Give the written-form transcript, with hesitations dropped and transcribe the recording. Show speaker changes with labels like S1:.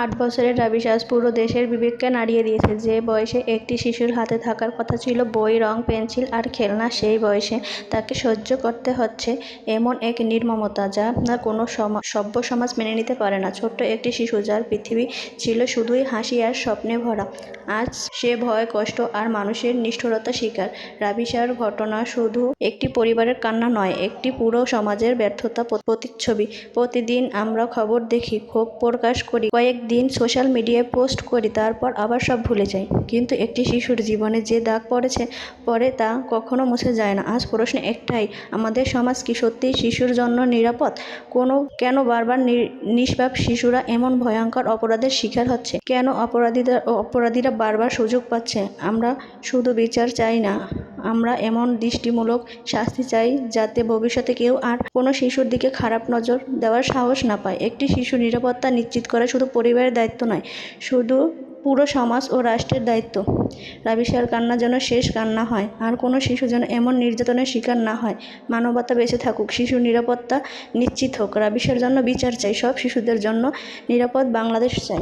S1: ৮ বছরের রাবিশা আজ পুরো দেশের বিবেককে নাড়িয়ে দিয়েছে। যে বয়সে একটি শিশুর হাতে থাকার কথা ছিল বই, রং, পেন্সিল আর খেলনা, সেই বয়সে তাকে সহ্য করতে হচ্ছে এমন এক নির্মমতা যা কোনো সভ্য সমাজ মেনে নিতে পারে না। ছোট্ট একটি শিশু যার পৃথিবী ছিল শুধুই হাসি আর স্বপ্নে ভরা, আজ সে ভয়, কষ্ট আর মানুষের নিষ্ঠুরতা শিকার। রাবিশার ঘটনা শুধু একটি পরিবারের কান্না নয়, একটি পুরো সমাজের ব্যর্থতা প্রতিচ্ছবি। প্রতিদিন আমরা খবর দেখি, ক্ষোভ প্রকাশ করি, কয়েকদিন সোশ্যাল মিডিয়ায় পোস্ট করি, তারপর আবার সব ভুলে যাই। কিন্তু একটি শিশুর জীবনে যে দাগ পড়ে তা কখনো মুছে যায় না। আজ প্রশ্ন একটাই, আমাদের সমাজ কি সত্যিই শিশুর জন্য নিরাপদ? কেন বারবার নিষ্পাপ শিশুরা এমন ভয়ঙ্কর অপরাধের শিকার হচ্ছে? কেন অপরাধীরা বারবার সুযোগ পাচ্ছে? আমরা শুধু বিচার চাই না, আমরা এমন দৃষ্টিমূলক শাস্তি চাই যাতে ভবিষ্যতে কেউ আর কোনো শিশুর দিকে খারাপ নজর দেওয়ার সাহস না পায়। একটি শিশুর নিরাপত্তা নিশ্চিত করা শুধু পরিবারের দায়িত্ব নয়, শুধু পুরো সমাজ ও রাষ্ট্রের দায়িত্ব। রাবিশার কান্না যেন শেষ কান্না হয়, আর কোনো শিশু যেন এমন নির্যাতনের শিকার না হয়। মানবতা বেঁচে থাকুক, শিশুর নিরাপত্তা নিশ্চিত হোক। রাবিশার জন্য বিচার চাই, সব শিশুদের জন্য নিরাপদ বাংলাদেশ চাই।